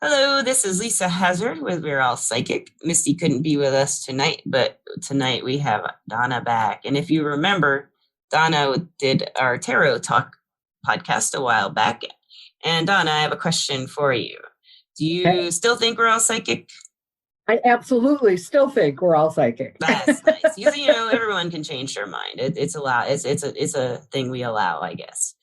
Hello, this is Lisa Hazard with We're All Psychic. Misty couldn't be with us tonight, but tonight we have Donna back. And if you remember, Donna did our Tarot Talk podcast a while back. And Donna, I have a question for you. Do you still think we're all psychic? I absolutely still think we're all psychic. That's nice. Because, everyone can change their mind. It's allowed. It's a thing we allow, I guess.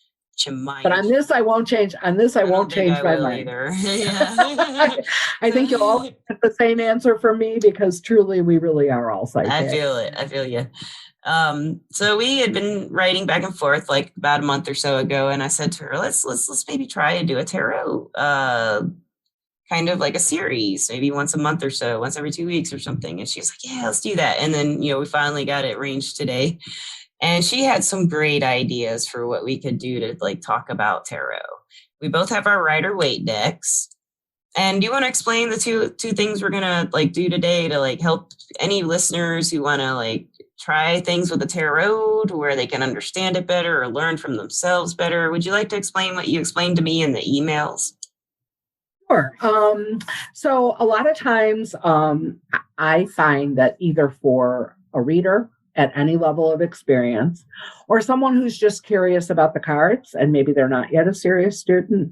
But on this, I won't change. On this, I won't change my mind. Either. Yeah. I think you'll all get the same answer from me because truly, we really are all psychic. I feel it. I feel you. So we had been writing back and forth like about a month or so ago, and I said to her, "Let's maybe try to do a tarot, kind of like a series, maybe once a month or so, once every 2 weeks or something." And she was like, "Yeah, let's do that." And then we finally got it arranged today. And she had some great ideas for what we could do to like talk about tarot. We both have our Rider-Waite decks. And do you want to explain the two things we're gonna like do today to like help any listeners who want to like try things with the tarot to where they can understand it better or learn from themselves better? Would you like to explain what you explained to me in the emails? Sure. So a lot of times I find that either for a reader at any level of experience, or someone who's just curious about the cards and maybe they're not yet a serious student,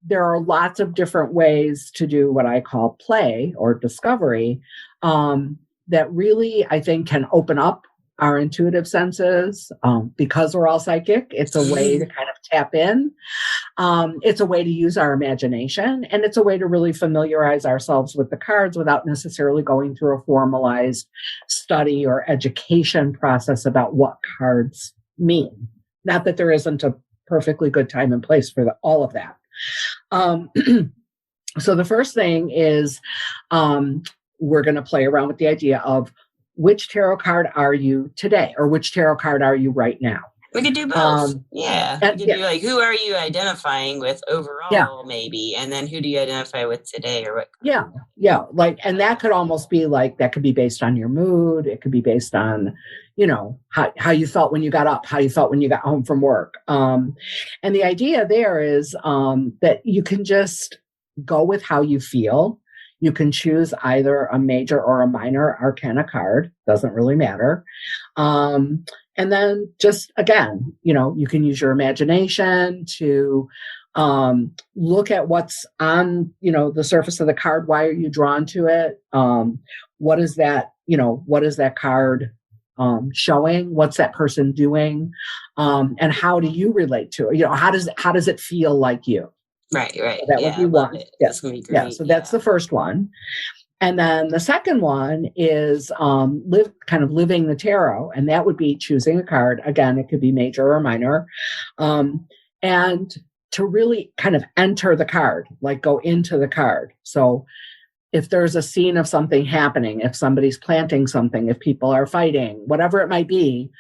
there are lots of different ways to do what I call play or discovery that really, I think, can open up our intuitive senses. Because we're all psychic, it's a way to kind of tap in. It's a way to use our imagination, and it's a way to really familiarize ourselves with the cards without necessarily going through a formalized study or education process about what cards mean. Not that there isn't a perfectly good time and place for all of that. So the first thing is we're going to play around with the idea of which tarot card are you today, or which tarot card are you right now? We could do both. We could do like, who are you identifying with overall, maybe, and then who do you identify with today, or what? Yeah. Like, and that could almost be like, that could be based on your mood. It could be based on, how you felt when you got up, how you felt when you got home from work. And the idea there is that you can just go with how you feel. You can choose either a major or a minor arcana card. Doesn't really matter. And then just, again, you can use your imagination to look at what's on, the surface of the card. Why are you drawn to it? What is that, what is that card showing? What's that person doing? And how do you relate to it? How does it feel like you? Right. So that would be one. That's going to be great. So that's the first one. And then the second one is living the tarot. And that would be choosing a card. Again, it could be major or minor. And to really kind of enter the card, like go into the card. So if there's a scene of something happening, if somebody's planting something, if people are fighting, whatever it might be,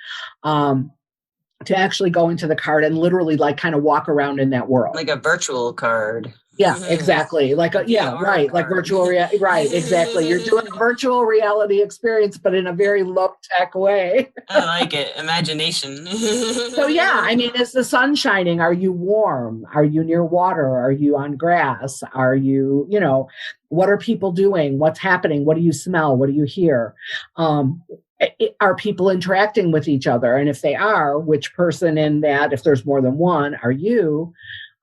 to actually go into the card and literally like kind of walk around in that world. Like a virtual card. Yeah, exactly. Like, right. Like virtual reality. Right, exactly. You're doing a virtual reality experience, but in a very low-tech way. I like it. Imagination. So, is the sun shining? Are you warm? Are you near water? Are you on grass? Are you, what are people doing? What's happening? What do you smell? What do you hear? Are people interacting with each other? And if they are, which person in that, if there's more than one, are you?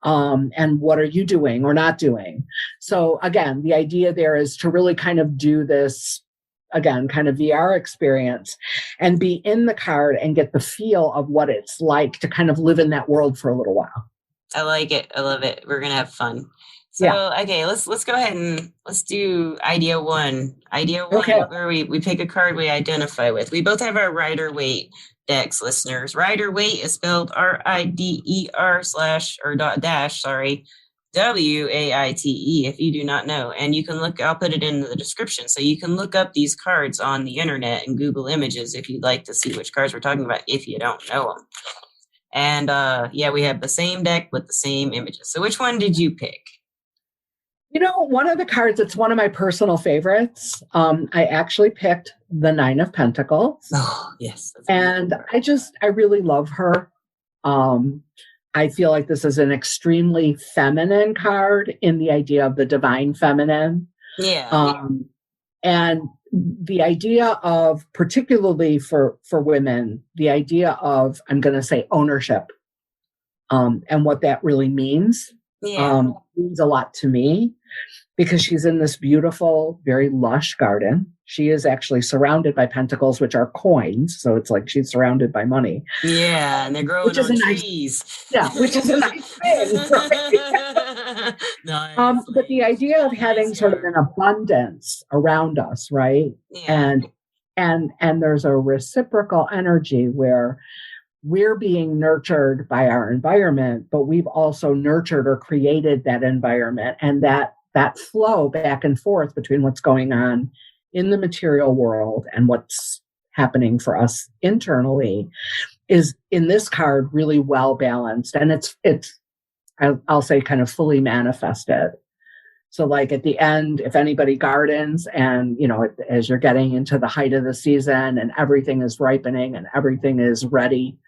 And what are you doing or not doing? So again, the idea there is to really kind of do this, again, kind of VR experience and be in the card and get the feel of what it's like to kind of live in that world for a little while. I like it. I love it. We're going to have fun. So, okay, let's go ahead and let's do idea one. Idea one, where we pick a card we identify with. We both have our Rider-Waite decks, listeners. Rider-Waite is spelled Waite, if you do not know. And you can look, I'll put it in the description. So you can look up these cards on the internet and Google images if you'd like to see which cards we're talking about, if you don't know them. And we have the same deck with the same images. So which one did you pick? One of the cards, it's one of my personal favorites. I actually picked the 9 of Pentacles. Oh, yes. And I really love her. I feel like this is an extremely feminine card in the idea of the divine feminine. Yeah. And the idea of, particularly for women, the idea of, I'm going to say, ownership, and what that really means, Yeah. means a lot to me, because she's in this beautiful, very lush garden. She is actually surrounded by pentacles, which are coins. So it's like she's surrounded by money. Yeah, and they're growing Which is on a nice, trees. yeah, which is a nice thing, right? Nice, But the idea of nice having sort of yard. an abundance around us, right? Yeah. And there's a reciprocal energy where we're being nurtured by our environment, but we've also nurtured or created that environment, and that flow back and forth between what's going on in the material world and what's happening for us internally is, in this card, really well balanced, and it's I'll say kind of fully manifested. So like at the end, if anybody gardens and, as you're getting into the height of the season and everything is ripening and everything is ready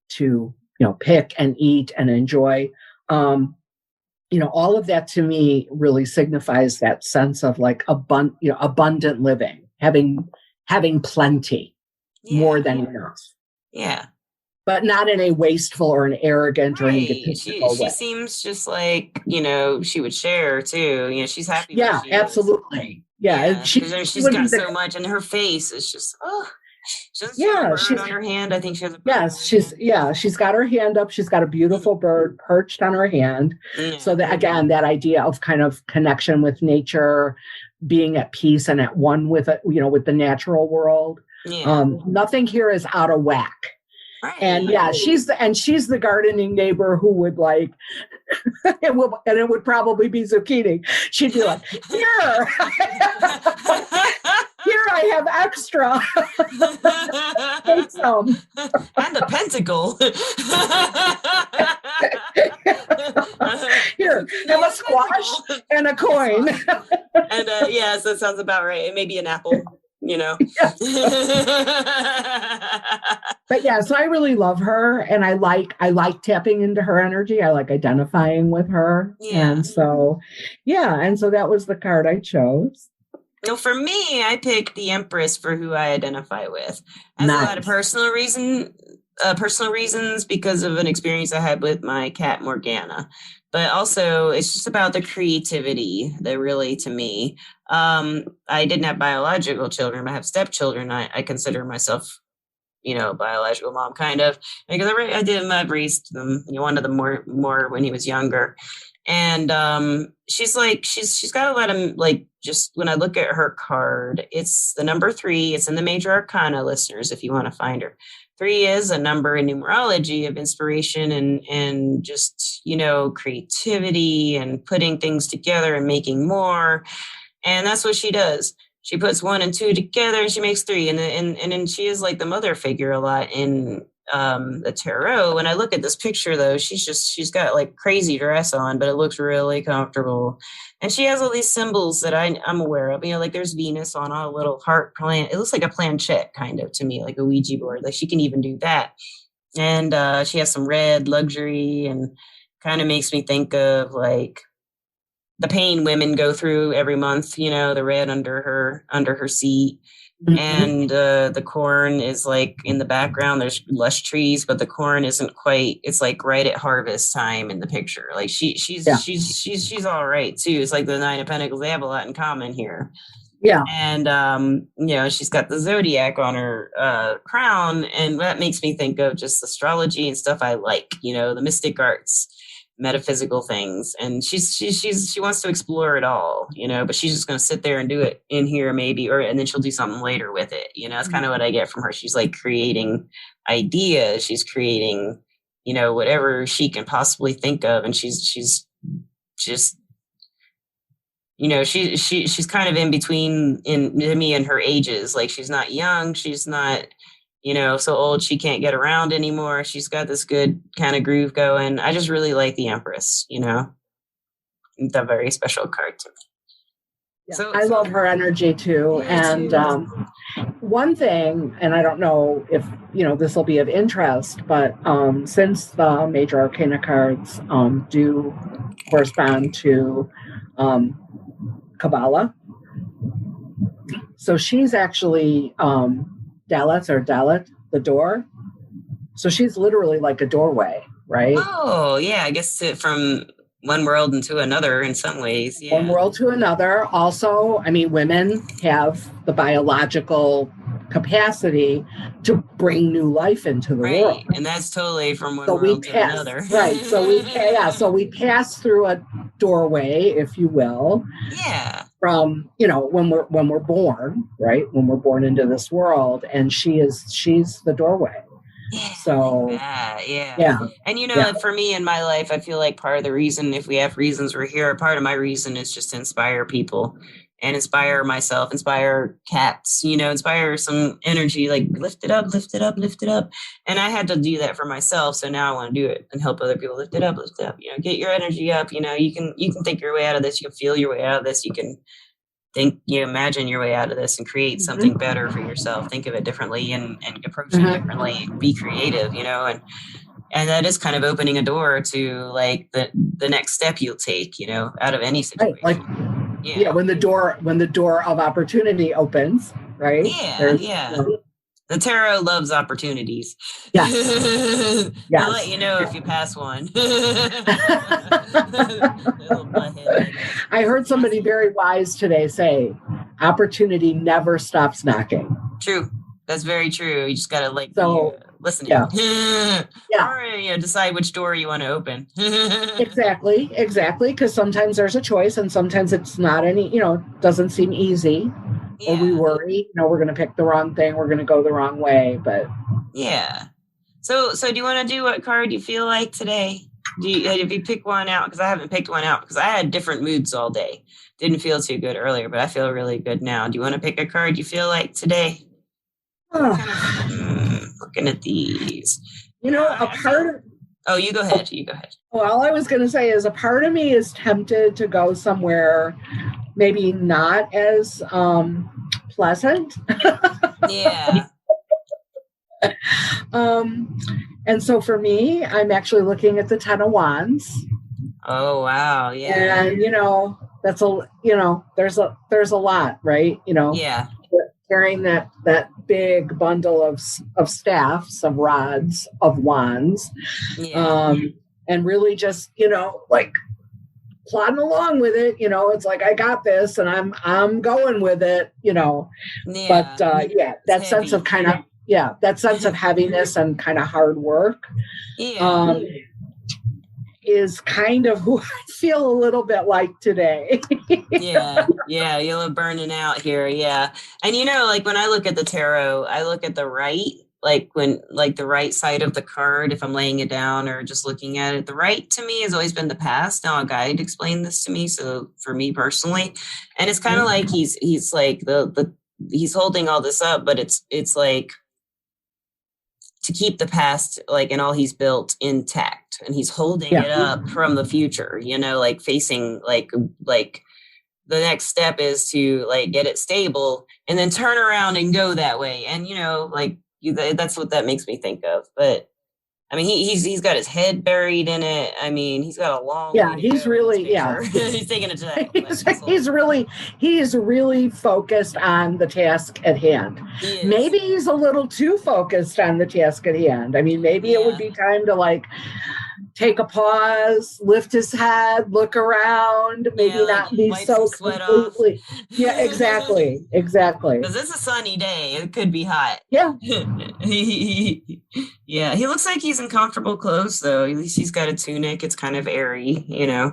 to, pick and eat and enjoy, all of that to me really signifies that sense of like abundant living, having plenty, more than enough. Yeah. But not in a wasteful or an arrogant or an Right. egotistical She way. seems just like, she would share too. She's happy where Yeah, she is. absolutely. Yeah, Yeah. she She's would be got the, so much, and her face is just, oh, she have a yeah, bird on her hand. I think she has a bird on yes, her hand. she's got her hand up. She's got a beautiful bird perched on her hand. So Yeah. that, again, that idea of kind of connection with nature, being at peace and at one with it, with the natural world. Yeah. Nothing here is out of whack. And Right. yeah, she's the gardening neighbor who would like, it would probably be zucchini. She'd be like, here, here I have extra. Take some. And a pentacle. Here, have a squash and a coin. And so it sounds about right. It may be an apple. Yes. But yeah, so I really love her, and I like tapping into her energy. I like identifying with her. Yeah. And so that was the card I chose. No, for me, I picked the Empress for who I identify with. Has Nice. a lot of personal reasons because of an experience I had with my cat Morgana. But also, it's just about the creativity that really, to me, I didn't have biological children, but I have stepchildren. I consider myself, biological mom, kind of, because I've raised them. One of them more when he was younger. And she's got a lot of, like, just when I look at her card, it's the number 3. It's in the major arcana, listeners, if you want to find her. 3 is a number in numerology of inspiration and just, creativity and putting things together and making more. And that's what she does. She puts 1 and 2 together and she makes 3. And then she is like the mother figure a lot in the tarot. When I look at this picture, though, she's got like crazy dress on, but it looks really comfortable. And she has all these symbols that I'm aware of. Like there's Venus on a little heart plant. It looks like a planchette, kind of, to me, like a Ouija board. Like she can even do that. And she has some red luxury, and kind of makes me think of like the pain women go through every month, the red under her seat. Mm-hmm. And the corn is like in the background. There's lush trees, but the corn isn't quite. It's like right at harvest time in the picture. Like she's all right too. It's like the 9 of Pentacles. They have a lot in common here. Yeah. And she's got the zodiac on her crown, and that makes me think of just astrology and stuff I like. The mystic arts, metaphysical things, and she wants to explore it all, but she's just going to sit there and do it in here maybe, and then she'll do something later with it. That's kind of what I get from her. She's like creating ideas, she's creating whatever she can possibly think of, and she's just she's kind of in between in me and her ages. Like she's not young, she's not so old she can't get around anymore. She's got this good kind of groove going. I just really like the Empress, It's a very special card to me. Yeah, I love her energy too. And one thing, and I don't know if this will be of interest, but since the major arcana cards do correspond to Kabbalah, so she's actually Dalet, the door. So she's literally like a doorway, right? Oh, yeah. I guess from one world into another in some ways. Yeah. One world to another. Also, I mean, women have the biological capacity to bring new life into the world. And that's totally from one world to another. Right. So we pass through a doorway, if you will. Yeah. From, when we're born, right? When we're born into this world, and she's the doorway. Yeah. So yeah. And for me in my life, I feel like part of the reason, if we have reasons we're here, part of my reason is just to inspire people and inspire myself, inspire cats, inspire some energy, like lift it up. And I had to do that for myself. So now I want to do it and help other people lift it up, get your energy up. You can think your way out of this. You can feel your way out of this. You can imagine your way out of this and create something better for yourself. Think of it differently and approach it differently. Be creative, and that is kind of opening a door to like the next step you'll take, out of any situation. Right. Like, when the door of opportunity opens, right? Yeah. The tarot loves opportunities. Yes. I'll let you know if you pass one. I heard somebody very wise today say, opportunity never stops knocking. True. That's very true. You just got to listen. Yeah. Or decide which door you want to open. Exactly. Because sometimes there's a choice and sometimes it's not doesn't seem easy. Or we worry, we're going to pick the wrong thing. We're going to go the wrong way. But yeah. So do you want to do what card you feel like today? If you pick one out, because I haven't picked one out because I had different moods all day. Didn't feel too good earlier, but I feel really good now. Do you want to pick a card you feel like today? Looking at these. A part of... Oh, you go ahead. Well, all I was going to say is a part of me is tempted to go somewhere maybe not as pleasant. Yeah. And so for me, I'm actually looking at the 10 of Wands. Oh, wow. Yeah. And, that's there's a lot, right? Yeah. Carrying that big bundle of staffs, of rods, of wands. Yeah. And really just, plodding along with it, it's like, I got this and I'm going with it, Yeah. But that sense of that sense of heaviness and kind of hard work is kind of who I feel a little bit like today. Yeah, you're burning out here. Yeah. And when I look at the tarot, I look at the right, the right side of the card, if I'm laying it down or just looking at it. The right to me has always been the past. Now a guide explained this to me, so for me personally, and it's kind of like he's like he's holding all this up, but it's like to keep the past and all he's built intact, and he's holding it up from the future, facing the next step is to get it stable and then turn around and go that way. And that's what that makes me think of. But I mean, he's got his head buried in it. I mean, he's got a long way to he's go really he's taking it to that. He's really focused on the task at hand. Maybe he's a little too focused on the task at hand. I mean, maybe it would be time to take a pause, lift his head, look around, maybe not be so completely. Yeah, exactly. Because it's a sunny day. It could be hot. Yeah. Yeah. He looks like he's in comfortable clothes, though. At least he's got a tunic. It's kind of airy, Yeah.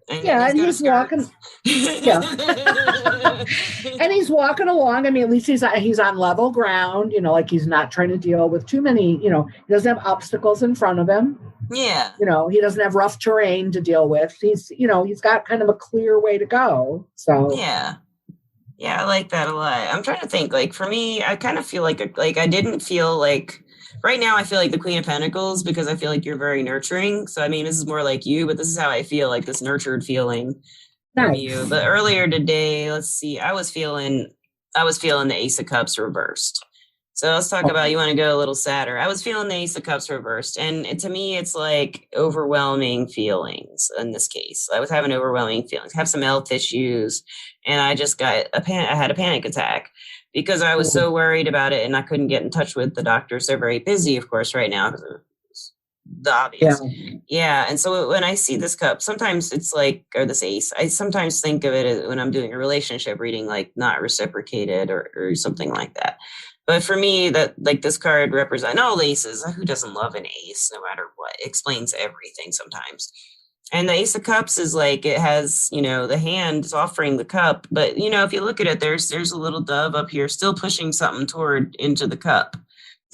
And he's walking. Yeah. And he's walking along. I mean, at least he's on level ground, he's not trying to deal with too many, he doesn't have obstacles in front of him. Yeah. He doesn't have rough terrain to deal with. He's got kind of a clear way to go. So yeah. Yeah, I like that a lot. I'm trying to think, for me, I kind of feel I didn't feel right now I feel like the Queen of Pentacles, because I feel like you're very nurturing. So, I mean, this is more like you, but this is how I feel, this nurtured feeling from you. But earlier today, let's see, I was feeling I was feeling the Ace of Cups reversed. So let's talk about, you want to go a little sadder. I was feeling the Ace of Cups reversed. And to me, it's like overwhelming feelings in this case. I was having overwhelming feelings, have some health issues. And I just got I had a panic attack because I was so worried about it and I couldn't get in touch with the doctors. They're very busy, of course, right now because of the obvious. Yeah. And so when I see this cup, sometimes it's like, or this ace, I sometimes think of it as when I'm doing a relationship reading, like not reciprocated or something like that. But for me, that like this card represents all aces. Who doesn't love an ace, no matter what? It explains everything sometimes. And the Ace of Cups is like, it has, the hand is offering the cup. But, if you look at it, there's a little dove up here still pushing something toward into the cup.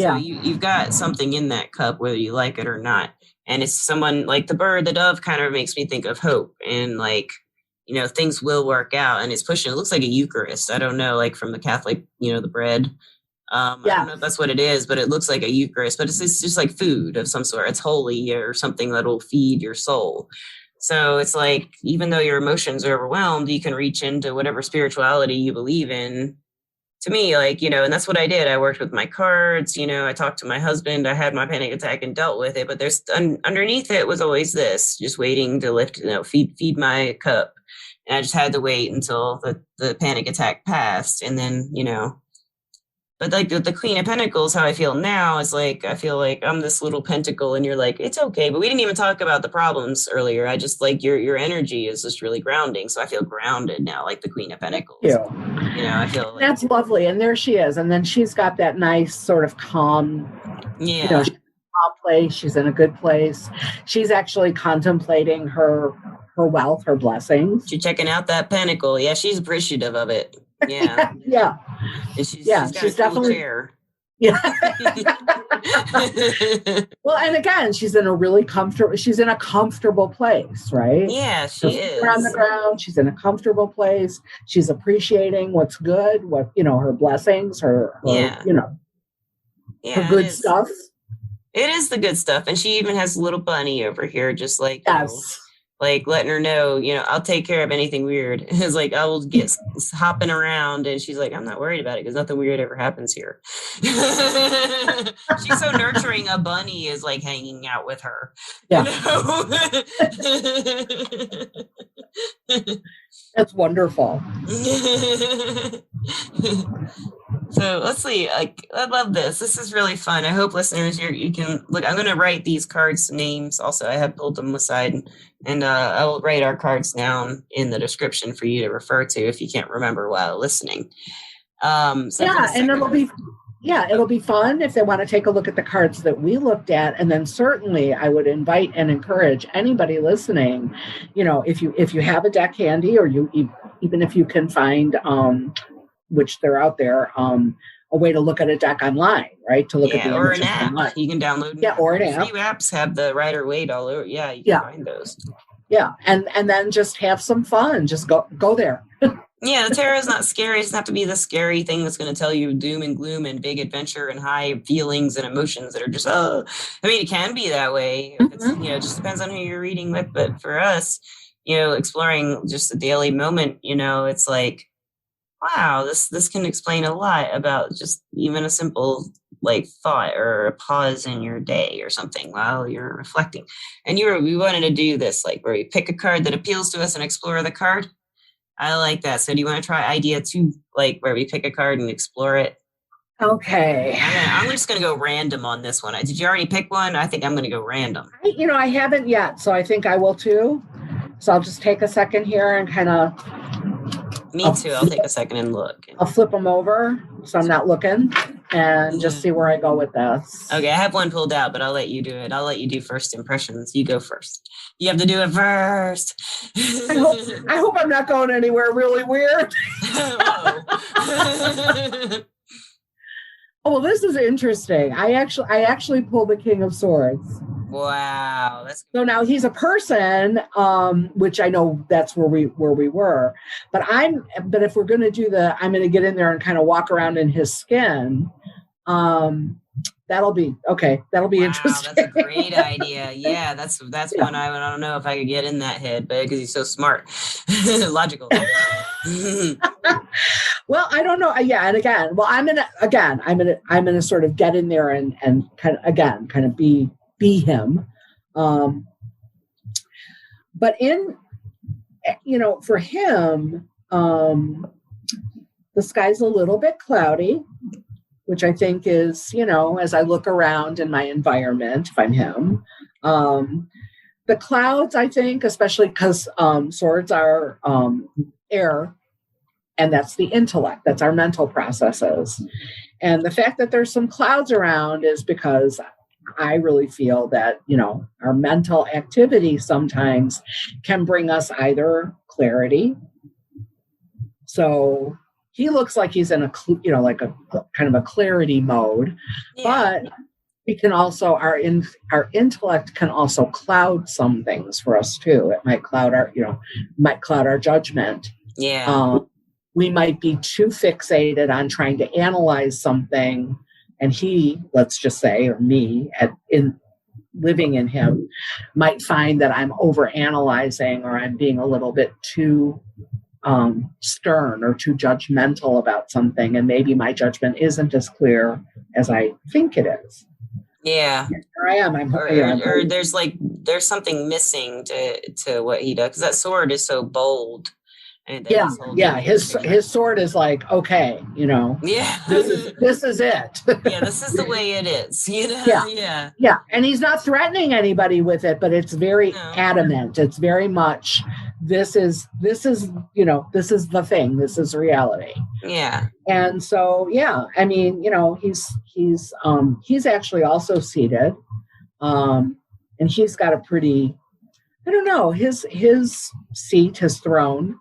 So you've got something in that cup, whether you like it or not. And it's someone like the bird, the dove kind of makes me think of hope and like, things will work out. And it's pushing, it looks like a Eucharist. I don't know, like from the Catholic, the bread. I don't know if that's what it is, but it looks like a Eucharist, but it's just like food of some sort. It's holy or something that'll feed your soul. So it's like, even though your emotions are overwhelmed, you can reach into whatever spirituality you believe in. To me, like, and that's what I did. I worked with my cards, I talked to my husband, I had my panic attack and dealt with it. But there's underneath it was always this, just waiting to lift, feed my cup. And I just had to wait until the panic attack passed. And then, but like the Queen of Pentacles, how I feel now is like, I feel like I'm this little pentacle and you're like, it's okay. But we didn't even talk about the problems earlier. I just like your energy is just really grounding. So I feel grounded now, like the Queen of Pentacles. I feel like that's lovely. And there she is. And then she's got that nice sort of calm, she's in a calm place. She's in a good place. She's actually contemplating her wealth, her blessings. She's checking out that pentacle. Yeah, she's appreciative of it. Yeah. Yeah. And she's definitely chair. Yeah. Well, and again, she's in a comfortable place, right? Yeah, she is. On the ground, she's in a comfortable place. She's appreciating what's good, her blessings, her good stuff. It is the good stuff. And she even has a little bunny over here, just like, like letting her know, I'll take care of anything weird. It's like, I will get hopping around. And she's like, I'm not worried about it because nothing weird ever happens here. She's so nurturing. A bunny is like hanging out with her. Yeah. That's wonderful. So let's see. I love this. This is really fun. I hope listeners, you can look. I'm going to write these cards' names. Also, I have pulled them aside, and I will write our cards down in the description for you to refer to if you can't remember while listening. And it'll be fun if they want to take a look at the cards that we looked at, and then certainly I would invite and encourage anybody listening. If you have a deck handy, or even if you can find which they're out there, a way to look at a deck online, right? To look at the or an app online. You can download. Or an app. Few apps have the Rider-Waite all over. Yeah, you can find those. Yeah, and then just have some fun. Just go there. Yeah, the tarot is not scary. It doesn't have to be the scary thing that's going to tell you doom and gloom and big adventure and high feelings and emotions that are just, it can be that way. It's, it just depends on who you're reading with. But for us, exploring just the daily moment, it's like, wow, this can explain a lot about just even a simple like thought or a pause in your day or something while you're reflecting. And we wanted to do this, like where we pick a card that appeals to us and explore the card. I like that. So do you want to try idea 2, like where we pick a card and explore it? Okay. I'm just going to go random on this one. Did you already pick one? I think I'm going to go random. I haven't yet, so I think I will too. So I'll just take a second here and kind of... Me too. I'll take a second and look. I'll flip them over so I'm not looking and just see where I go with this. Okay, I have one pulled out, but I'll let you do it. I'll let you do first impressions. You go first. You have to do it first. I hope I'm not going anywhere really weird. Oh, well, this is interesting. I actually pulled the King of Swords. Wow. So now he's a person, which I know that's where we were. But if we're going to do I'm going to get in there and kind of walk around in his skin. That'll be okay. That'll be interesting. That's a great idea. Yeah, that's one I don't know if I could get in that head, but because he's so smart, logical. Well, I don't know. Yeah, and again, well, I'm gonna sort of get in there and kind of be him. Um, but for him, the sky's a little bit cloudy, which I think is, as I look around in my environment, if I'm him, the clouds, I think, especially because swords are air, and that's the intellect, that's our mental processes. And the fact that there's some clouds around is because I really feel that, our mental activity sometimes can bring us either clarity. So he looks like he's in like a kind of a clarity mode, but we can also, our intellect can also cloud some things for us too. It might cloud our judgment. Yeah. We might be too fixated on trying to analyze something, and he, let's just say, or me, in living in him, might find that I'm over analyzing, or I'm being a little bit too stern or too judgmental about something, and maybe my judgment isn't as clear as I think it is. Yeah. Here I am. Or there's something missing to what he does, because that sword is so bold. And his sword is like, okay, this is it. This is the way it is, yeah, and he's not threatening anybody with it, but it's very adamant. It's very much, this is this is the thing, this is reality. And so I mean, he's actually also seated, and he's got a pretty, I don't know, his seat, his throne,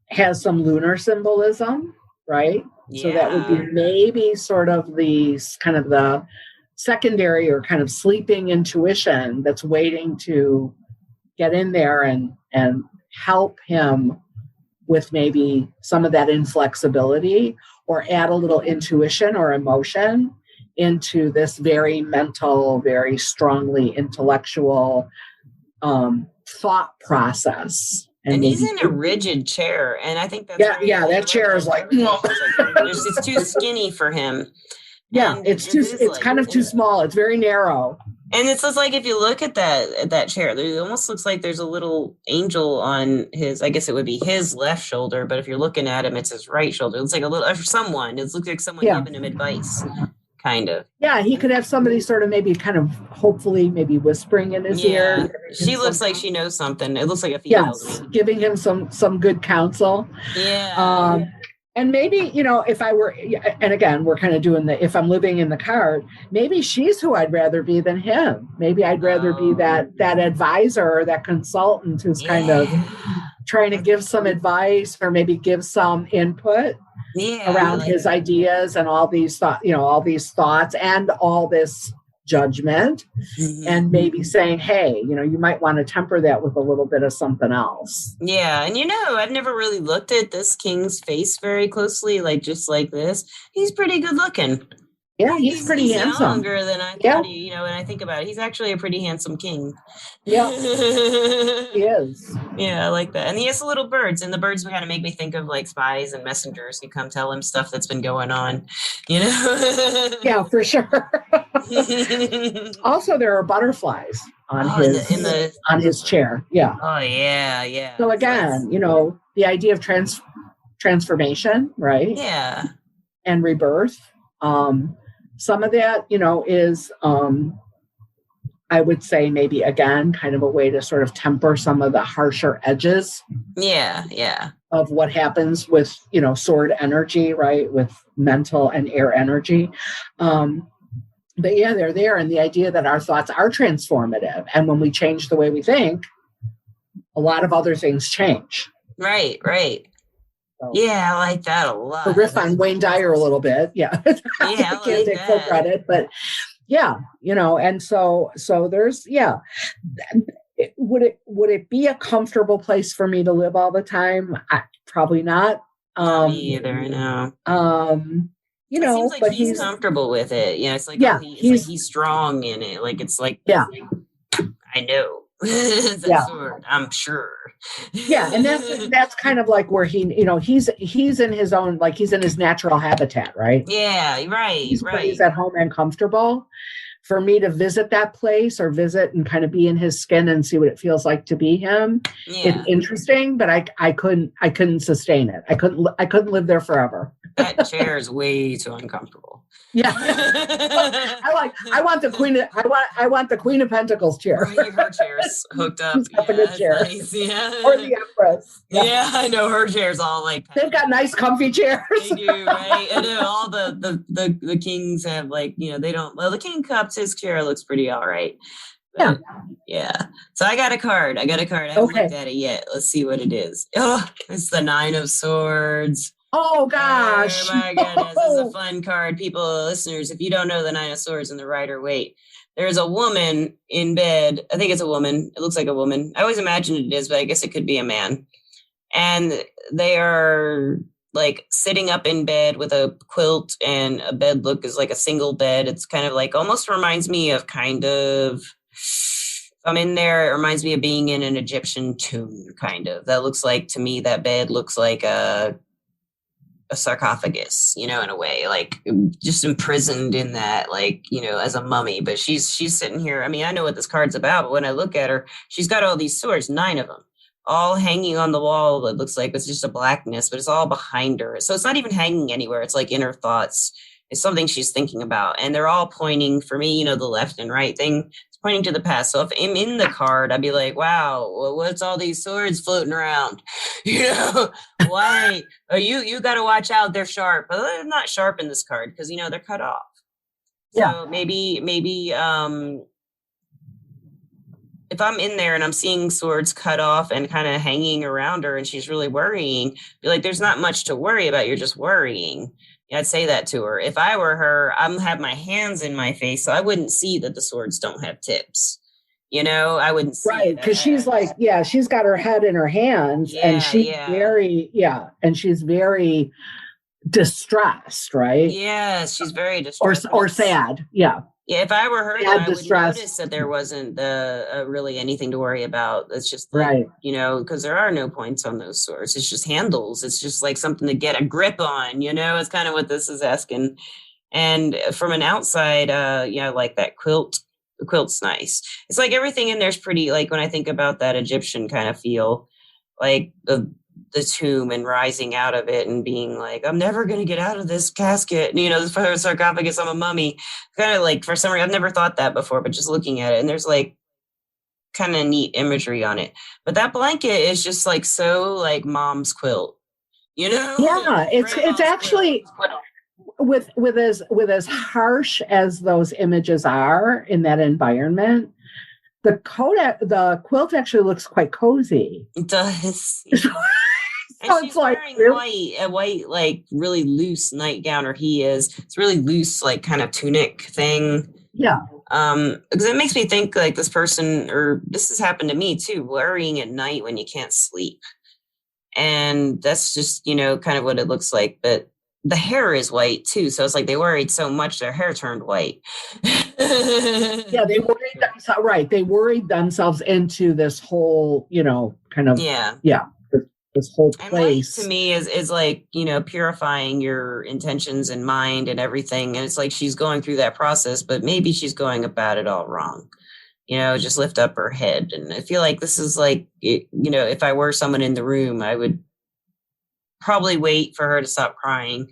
has some lunar symbolism, right? So that would be maybe sort of the kind of the secondary or kind of sleeping intuition that's waiting to get in there and help him with maybe some of that inflexibility, or add a little intuition or emotion into this very mental, very strongly intellectual thought process. And he's in a rigid chair, and I think that's that chair is like, it's too skinny for him. It's kind of too small. It's very narrow. And it's just like, if you look at that chair, it almost looks like there's a little angel on his, I guess it would be his left shoulder, but if you're looking at him, it's his right shoulder. It's like a little, someone, it looks like someone giving him advice. Kind of. Yeah, he could have somebody sort of maybe kind of hopefully maybe whispering in his ear. She looks like she knows something. It looks like a female. Yes, giving him some good counsel. Yeah. And maybe, if I were, and again, we're kind of doing if I'm living in the card, maybe she's who I'd rather be than him. Maybe I'd rather be that advisor or that consultant who's kind of trying to give some advice, or maybe give some input around his ideas and all these thoughts and all this judgment, and maybe saying, hey, you might want to temper that with a little bit of something else. Yeah. And I've never really looked at this king's face very closely, just like this. He's pretty good looking. Yeah, he's pretty handsome. Younger than I thought. When I think about it, he's actually a pretty handsome king. Yeah, he is. Yeah, I like that. And he has little birds, and the birds kind of make me think of like spies and messengers who come tell him stuff that's been going on. Yeah, for sure. Also, there are butterflies on his chair. Yeah. Oh yeah. So again, the idea of transformation, right? Yeah. And rebirth. Some of that, is, I would say maybe again, kind of a way to sort of temper some of the harsher edges. Yeah. Of what happens with, sword energy, right? With mental and air energy. But they're there. And the idea that our thoughts are transformative. And when we change the way we think, a lot of other things change. Right. Yeah, I like that a lot. To riff on Wayne Dyer a little bit. Yeah. I can't take full credit, but and so there's, would it be a comfortable place for me to live all the time? Probably not. Me either, no. It seems like but he's comfortable with it. It's like, he's strong in it. Like, it's like, I know. That Yeah. sword, I'm sure. Yeah, and that's kind of like where he's in his own, like he's in his natural habitat, right? Yeah, right, He's where he's right. at home and comfortable. For me to visit that place or visit and kind of be in his skin and see what it feels like to be him, it's Yeah. interesting, but I couldn't sustain it. I couldn't live there forever. That chair is way too uncomfortable. Yeah. I want the Queen of Pentacles chair. Right, her chair's hooked up. She's got the Yeah, good it's chair. nice. Or Yeah. the Empress. Yeah. Yeah, I know her chair's all like They've got nice comfy chairs. they do, right? I know all the kings have like, they don't, well, the king cups, his chair looks pretty all right. Yeah. But, yeah. So I got a card. I haven't looked at it yet. Let's see what it is. Oh, it's the Nine of Swords. Oh gosh. Oh my goodness. This is a fun card. People, listeners, if you don't know the Nine of Swords and the Rider-Waite, there's a woman in bed. I think it's a woman. It looks like a woman. I always imagine it is, but I guess it could be a man. And they are like sitting up in bed with a quilt, and a bed look is like a single bed. It's kind of like, almost reminds me of I'm in there, it reminds me of being in an Egyptian tomb, kind of. That looks like, to me, that bed looks like a sarcophagus, in a way, like just imprisoned in that, like, as a mummy. But she's sitting here. I mean, I know what this card's about, but when I look at her, she's got all these swords, 9 of them, all hanging on the wall. It looks like it's just a blackness, but it's all behind her. So it's not even hanging anywhere. It's like inner thoughts. It's something she's thinking about. And they're all pointing, for me, the left and right thing, it's pointing to the past. So if I'm in the card, I'd be like, wow, what's all these swords floating around? Why? Oh, you got to watch out. They're sharp. But they're not sharp in this card because, they're cut off. Yeah. So maybe, if I'm in there and I'm seeing swords cut off and kind of hanging around her and she's really worrying, be like, there's not much to worry about. You're just worrying. I'd say that to her. If I were her, I'm have my hands in my face, so I wouldn't see that the swords don't have tips. I wouldn't see right, because she's like, she's got her head in her hands, and she's very, and she's very distressed, right? Yeah, she's very distressed. Or sad. Yeah. Yeah, if I were her, then I would notice that there wasn't really anything to worry about. It's just like, right, because there are no points on those swords. It's just handles. It's just like something to get a grip on, it's kind of what this is asking. And from an outside, I like that quilt. The quilt's nice. It's like everything in there's pretty, like when I think about that Egyptian kind of feel, like the tomb and rising out of it and being like, I'm never going to get out of this casket. This sarcophagus, I'm a mummy. Kind of like, for some reason, I've never thought that before, but just looking at it, and there's like kind of neat imagery on it. But that blanket is just like so like mom's quilt, Yeah, it's actually with as harsh as those images are in that environment. The quilt actually looks quite cozy. It does. So and she's wearing a white, like really loose nightgown, or he is. It's really loose, like kind of tunic thing. Yeah. Because it makes me think like this person, or this has happened to me too, worrying at night when you can't sleep. And that's just, kind of what it looks like. But the hair is white too. So it's like they worried so much their hair turned white. Yeah, they worried themselves, right. They worried themselves into this whole, kind of, this whole place. And light to me is like, purifying your intentions and mind and everything. And it's like she's going through that process, but maybe she's going about it all wrong. Just lift up her head. And I feel like this is like, if I were someone in the room, I would probably wait for her to stop crying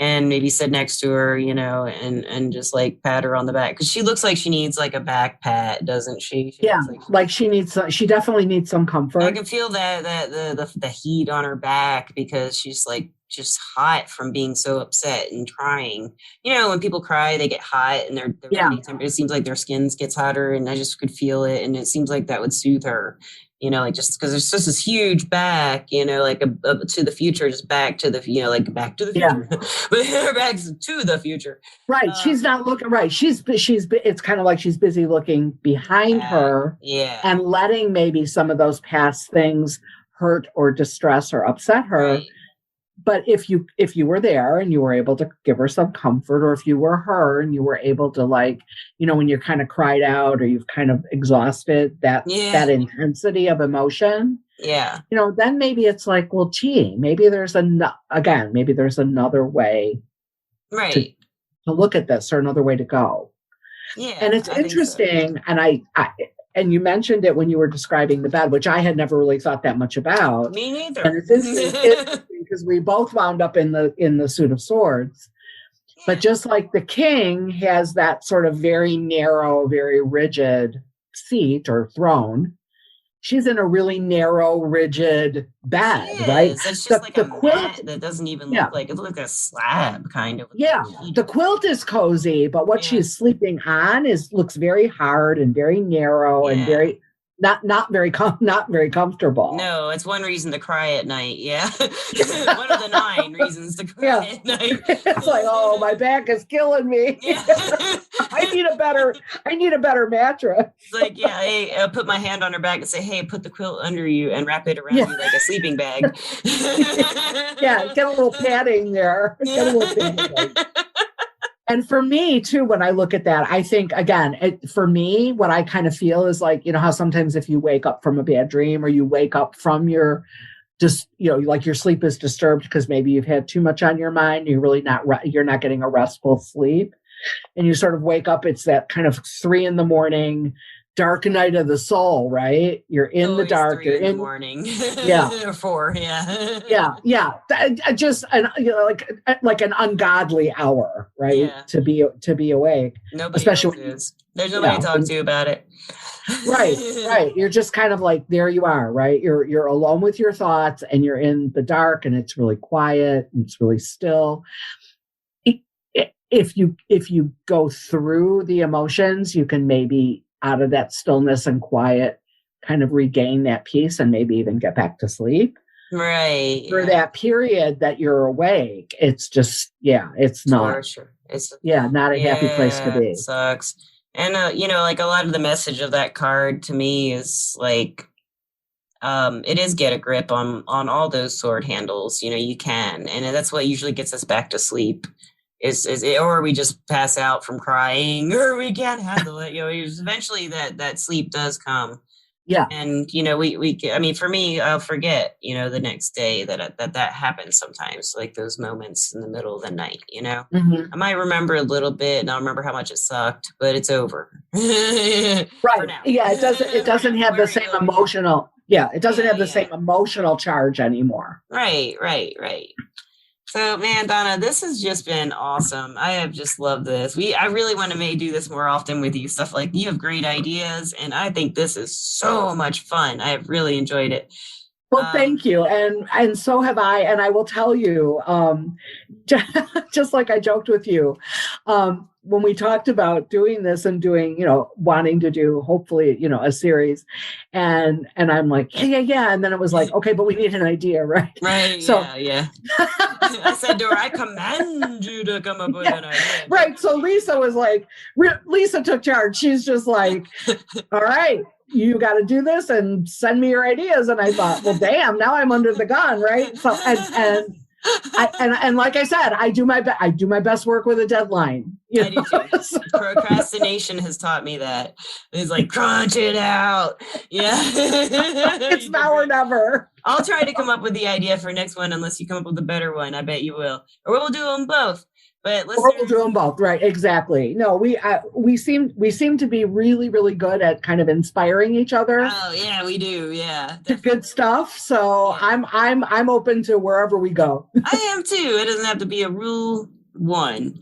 and maybe sit next to her, and just like pat her on the back. Cause she looks like she needs like a back pat, doesn't she? She definitely needs some comfort. I can feel that the heat on her back because she's like just hot from being so upset and crying. When people cry, they get hot and their body temperature, it seems like their skin gets hotter, and I just could feel it. And it seems like that would soothe her. Like just because there's just this huge back, like to the future, just back to the, like back to the future, but her back's to the future. Right. She's not looking right. It's kind of like she's busy looking behind her, and letting maybe some of those past things hurt or distress or upset her. Right. but if you were there and you were able to give her some comfort, or if you were her and you were able to, like, when you're kind of cried out or you've kind of exhausted that Yeah. intensity of emotion, Yeah. then maybe it's like, well, gee, maybe there's maybe there's another way to Right. look at this, or another way to go. And Yeah, it's I think so. interesting, and and you mentioned it when you were describing the bed, which I had never really thought that much about. Me And neither. it's interesting because we both wound up in the Suit of Swords. But Yeah. just like the king has that sort of very narrow, very rigid seat or throne, she's in a really narrow, rigid She bed, right? is. It's just The like a the quilt, mat that doesn't even yeah, look like it looks like a slab kind of with yeah. a sheet The over it. quilt is cozy, but what Yeah. she's sleeping on looks very hard and very narrow and Yeah. very not very comfortable. No, it's one reason to cry at night. Yeah. One of the 9 reasons to cry Yeah. at night. It's like, oh, my back is killing me. Yeah. I need a better mattress. It's like, yeah, hey, I'll put my hand on her back and say, hey, put the quilt under you and wrap it around Yeah. you like a sleeping bag. Yeah, get a little padding there. Get a little padding. And for me too, when I look at that, I think, again, for me, what I kind of feel is like, how sometimes if you wake up from a bad dream, or you wake up from your just, like your sleep is disturbed because maybe you've had too much on your mind, you're not getting a restful sleep, and you sort of wake up, it's that kind of 3 a.m, dark night of the soul, right? You're in the Always dark, 3 you're in the in, morning. yeah, Or 4, yeah. yeah. Just like an ungodly hour, right? Yeah. To be awake, Nobody else especially is. There's nobody yeah, to talk to about it. right. You're just kind of like, there you are, right? You're alone with your thoughts, and you're in the dark, and it's really quiet and it's really still. If you go through the emotions, you can maybe, out of that stillness and quiet, kind of regain that peace and maybe even get back to sleep. Right. For Yeah. that period that you're awake, it's just, it's not, Torture. It's not a happy place to yeah, be. it sucks. And like a lot of the message of that card to me is like it is get a grip on all those sword handles. You can, and that's what usually gets us back to sleep. Or we just pass out from crying, or we can't handle it. Eventually that sleep does come. Yeah. And I mean, for me, I'll forget, the next day that happens sometimes, like those moments in the middle of the night. Mm-hmm. I might remember a little bit, and I'll remember how much it sucked, but it's over. Right. For now. Yeah. It doesn't have the same emotional. Yeah. It doesn't have the same emotional charge anymore. Right. So, man, Donna, this has just been awesome. I have just loved this. I really want to do this more often with you. Stuff like, you have great ideas, and I think this is so much fun. I have really enjoyed it. Well, thank you, and so have I. And I will tell you, just like I joked with you, when we talked about doing this and doing, wanting to do hopefully, a series, and I'm like, yeah, and then it was like, okay, but we need an idea, right? Right. So, yeah. I said to her, I command you to come up with an idea. Right. So Lisa was like, Lisa took charge. She's just like, all right, you got to do this and send me your ideas. And I thought, well, damn, now I'm under the gun, right? So and like I said, I do my best work with a deadline. I do too. So. Procrastination has taught me that. It's like, crunch it out. Yeah. It's now or never. I'll try to come up with the idea for next one, unless you come up with a better one. I bet you will. Or we'll do them both. But we'll do them both, right? Exactly. No, we seem to be really, really good at kind of inspiring each other. Oh yeah, we do. Yeah, to good stuff. So yeah. I'm open to wherever we go. I am too. It doesn't have to be a rule 1.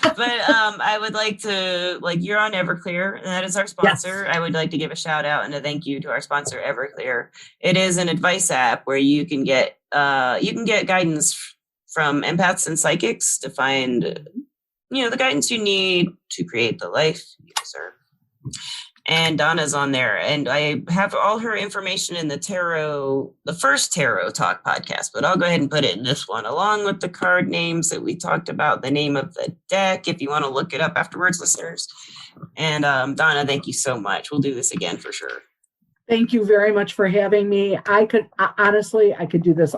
But I would like to, you're on Everclear, and that is our sponsor. Yes. I would like to give a shout out and a thank you to our sponsor, Everclear. It is an advice app where you can get guidance from empaths and psychics to find, the guidance you need to create the life you deserve. And Donna's on there, and I have all her information in the first Tarot Talk podcast, but I'll go ahead and put it in this one, along with the card names that we talked about, the name of the deck, if you want to look it up afterwards, listeners. And Donna, thank you so much. We'll do this again for sure. Thank you very much for having me. I could honestly do this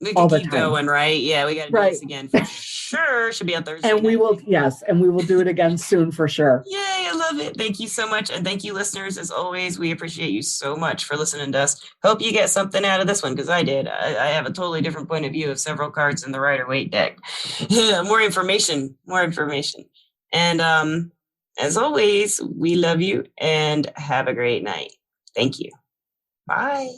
We all could the keep time. going, right? Yeah, we got to do this again for sure. Should be on Thursday. And we will, yes, and we will do it again soon for sure. Yay, I love it. Thank you so much. And thank you, listeners. As always, we appreciate you so much for listening to us. Hope you get something out of this one because I did. I have a totally different point of view of several cards in the Rider-Waite deck. More information, more information. And as always, we love you and have a great night. Thank you. Bye.